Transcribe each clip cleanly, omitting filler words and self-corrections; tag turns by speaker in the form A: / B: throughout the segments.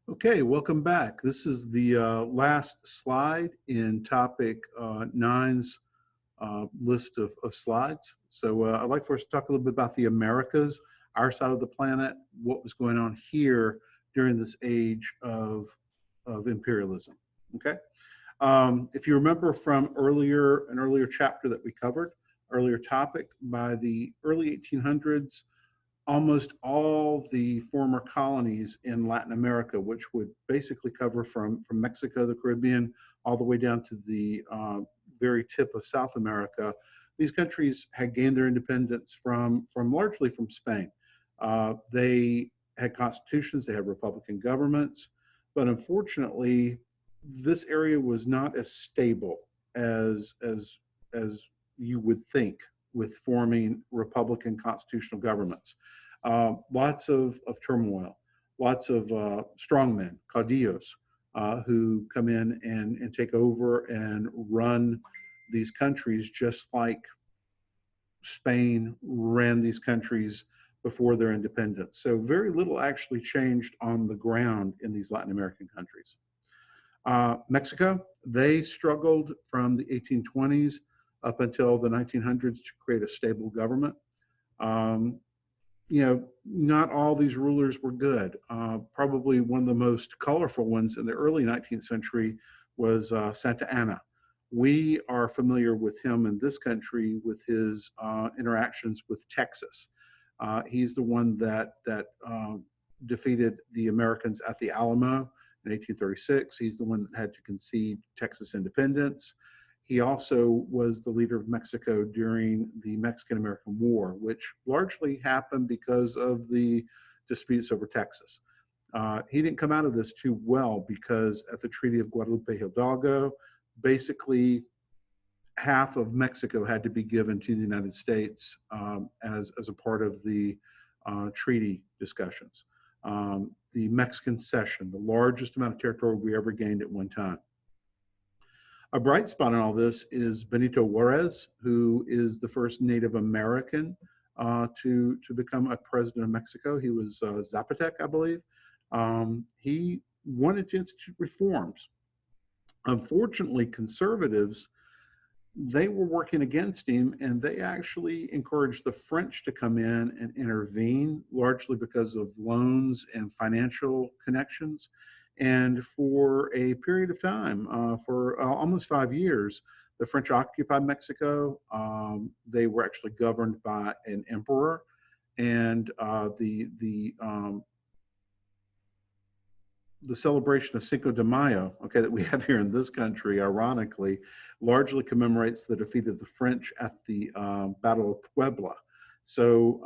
A: Okay, welcome back. This is the last slide in topic nine's list of slides. So I'd like for us to talk a little bit about the Americas, our side of the planet, what was going on here during this age of imperialism. Okay. If you remember from an earlier chapter that we covered, earlier topic, by the early 1800s, almost all the former colonies in Latin America, which would basically cover from Mexico, the Caribbean, all the way down to the very tip of South America. These countries had gained their independence from largely from Spain. They had constitutions, they had republican governments, but unfortunately, this area was not as stable as you would think with forming republican constitutional governments. Lots of turmoil, lots of strongmen, caudillos, who come in and take over and run these countries just like Spain ran these countries before their independence. So very little actually changed on the ground in these Latin American countries. Mexico, they struggled from the 1820s up until the 1900s to create a stable government. Um, not all these rulers were good. Probably one of the most colorful ones in the early 19th century was Santa Anna. We are familiar with him in this country with his interactions with Texas. He's the one that defeated the Americans at the Alamo in 1836. He's the one that had to concede Texas independence. He also was the leader of Mexico during the Mexican-American War, which largely happened because of the disputes over Texas. He didn't come out of this too well because at the Treaty of Guadalupe Hidalgo, basically half of Mexico had to be given to the United States as a part of the treaty discussions. The Mexican cession, the largest amount of territory we ever gained at one time. A bright spot in all this is Benito Juarez, who is the first Native American to become a president of Mexico. He was Zapotec, I believe. He wanted to institute reforms. Unfortunately, conservatives, they were working against him, and they actually encouraged the French to come in and intervene, largely because of loans and financial connections. And for a period of time, for almost 5 years, the French occupied Mexico. They were actually governed by an emperor, and the celebration of Cinco de Mayo, okay, that we have here in this country, ironically, largely commemorates the defeat of the French at the Battle of Puebla. So,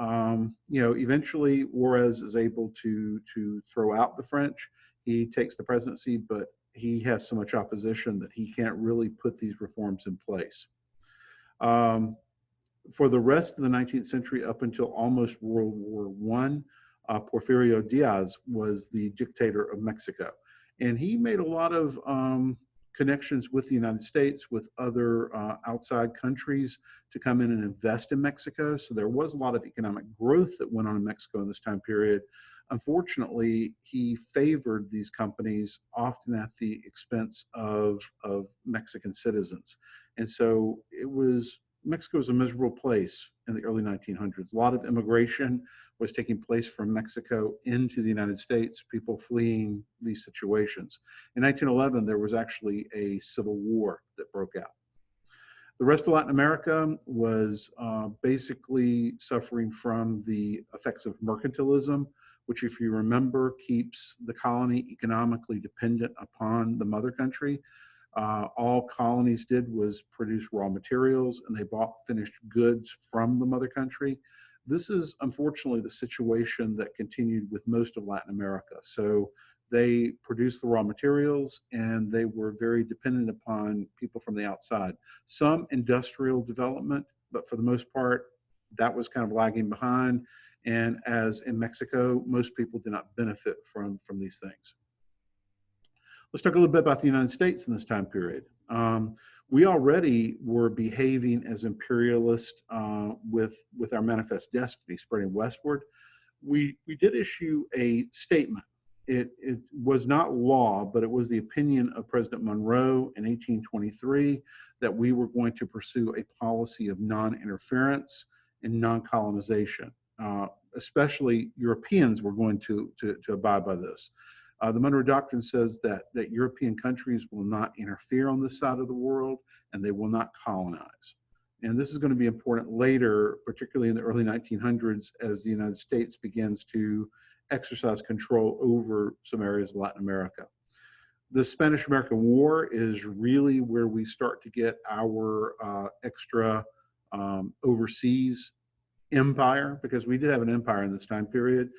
A: eventually Juarez is able to throw out the French. He takes the presidency, but he has so much opposition that he can't really put these reforms in place. For the rest of the 19th century, up until almost World War I, Porfirio Diaz was the dictator of Mexico. And he made a lot of connections with the United States, with other outside countries to come in and invest in Mexico. So there was a lot of economic growth that went on in Mexico in this time period. Unfortunately, he favored these companies often at the expense of Mexican citizens. And so Mexico was a miserable place in the early 1900s. A lot of immigration was taking place from Mexico into the United States, people fleeing these situations. In 1911, there was actually a civil war that broke out. The rest of Latin America was basically suffering from the effects of mercantilism, which, if you remember, keeps the colony economically dependent upon the mother country. All colonies did was produce raw materials, and they bought finished goods from the mother country. This is unfortunately the situation that continued with most of Latin America. So they produced the raw materials, and they were very dependent upon people from the outside. Some industrial development, but for the most part, that was kind of lagging behind. And as in Mexico, most people did not benefit from these things. Let's talk a little bit about the United States in this time period. We already were behaving as imperialists with our manifest destiny spreading westward. We did issue a statement it was not law, but it was the opinion of President Monroe in 1823 that we were going to pursue a policy of non-interference and non-colonization. Especially Europeans were going to abide by this. The Monroe Doctrine says that European countries will not interfere on this side of the world, and they will not colonize. And this is going to be important later, particularly in the early 1900s, as the United States begins to exercise control over some areas of Latin America. The Spanish-American War is really where we start to get our extra overseas empire, because we did have an empire in this time period.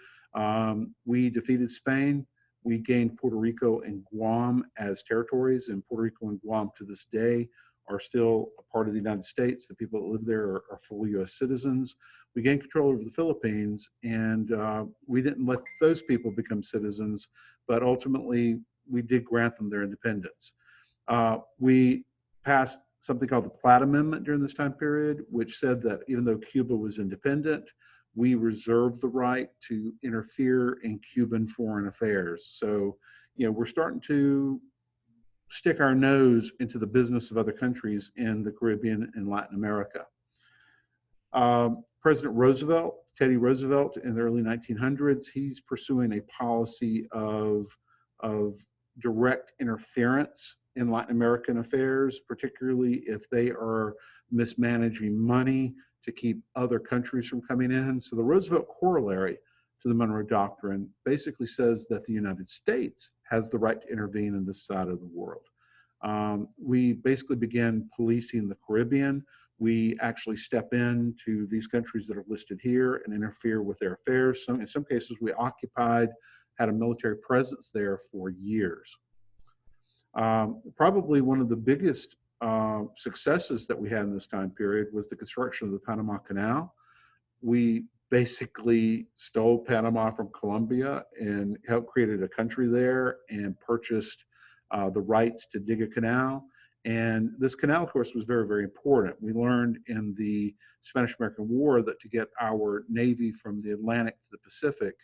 A: We defeated Spain. We gained Puerto Rico and Guam as territories, and Puerto Rico and Guam to this day are still a part of the United States. The people that live there are full U.S. citizens. We gained control over the Philippines, and we didn't let those people become citizens, but ultimately we did grant them their independence. We passed something called the Platt Amendment during this time period, which said that even though Cuba was independent, we reserved the right to interfere in Cuban foreign affairs. So, we're starting to stick our nose into the business of other countries in the Caribbean and Latin America. President Roosevelt, Teddy Roosevelt, in the early 1900s, he's pursuing a policy of direct interference in Latin American affairs, particularly if they are mismanaging money to keep other countries from coming in. So the Roosevelt corollary to the Monroe Doctrine basically says that the United States has the right to intervene in this side of the world. We basically began policing the Caribbean. We actually step into these countries that are listed here and interfere with their affairs. In some cases, we had a military presence there for years. Probably one of the biggest successes that we had in this time period was the construction of the Panama Canal. We basically stole Panama from Colombia and helped create a country there and purchased the rights to dig a canal. And this canal, of course, was very, very important. We learned in the Spanish-American War that to get our Navy from the Atlantic to the Pacific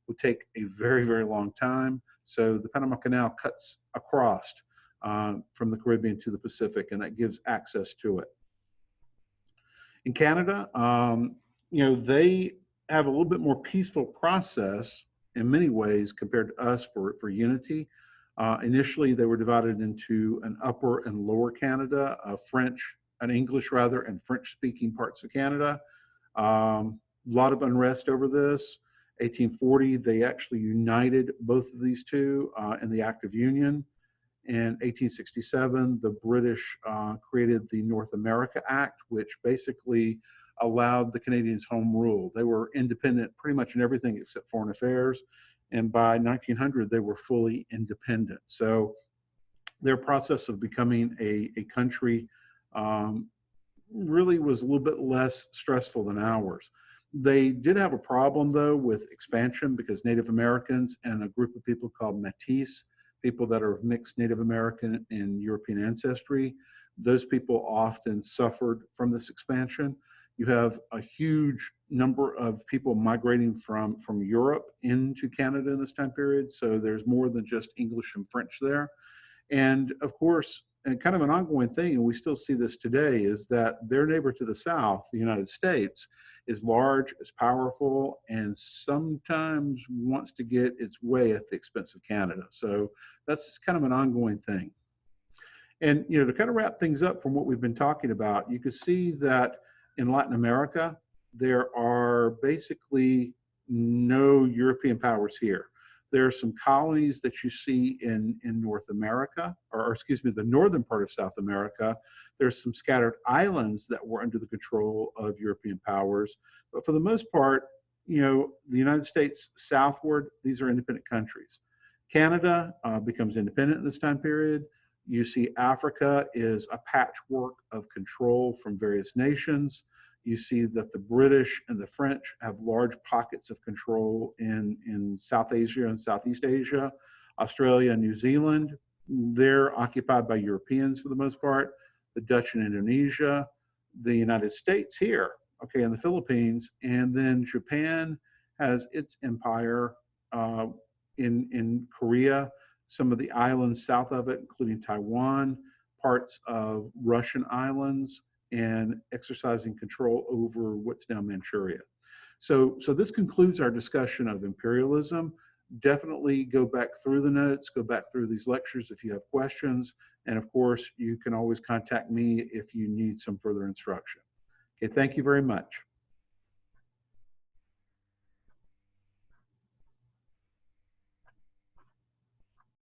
A: would take a very, very long time. So the Panama Canal cuts across from the Caribbean to the Pacific, and that gives access to it. In Canada, they have a little bit more peaceful process in many ways compared to us for unity. Initially, they were divided into an upper and lower Canada, English rather, and French-speaking parts of Canada. A lot of unrest over this. 1840, they actually united both of these two in the Act of Union. In 1867, the British created the North America Act, which basically allowed the Canadians home rule. They were independent pretty much in everything except foreign affairs. And by 1900, they were fully independent. So their process of becoming a country really was a little bit less stressful than ours. They did have a problem, though, with expansion because Native Americans and a group of people called Métis, people that are mixed Native American and European ancestry, those people often suffered from this expansion. You have a huge number of people migrating from Europe into Canada in this time period. So there's more than just English and French there. And of course, and kind of an ongoing thing, and we still see this today, is that their neighbor to the south, the United States, is large, is powerful, and sometimes wants to get its way at the expense of Canada. So that's kind of an ongoing thing. And to kind of wrap things up from what we've been talking about, you can see that in Latin America, there are basically no European powers here. There are some colonies that you see in North America, or excuse me, the northern part of South America. There's some scattered islands that were under the control of European powers. But for the most part, the United States southward, these are independent countries. Canada becomes independent in this time period. You see Africa is a patchwork of control from various nations. You see that the British and the French have large pockets of control in South Asia and Southeast Asia. Australia and New Zealand, they're occupied by Europeans for the most part. The Dutch in Indonesia, the United States here, okay, and the Philippines, and then Japan has its empire in Korea, some of the islands south of it, including Taiwan, parts of Russian islands, and exercising control over what's now Manchuria. So this concludes our discussion of imperialism. Definitely go back through the notes, go back through these lectures if you have questions. And of course, you can always contact me if you need some further instruction. Okay, thank you very much.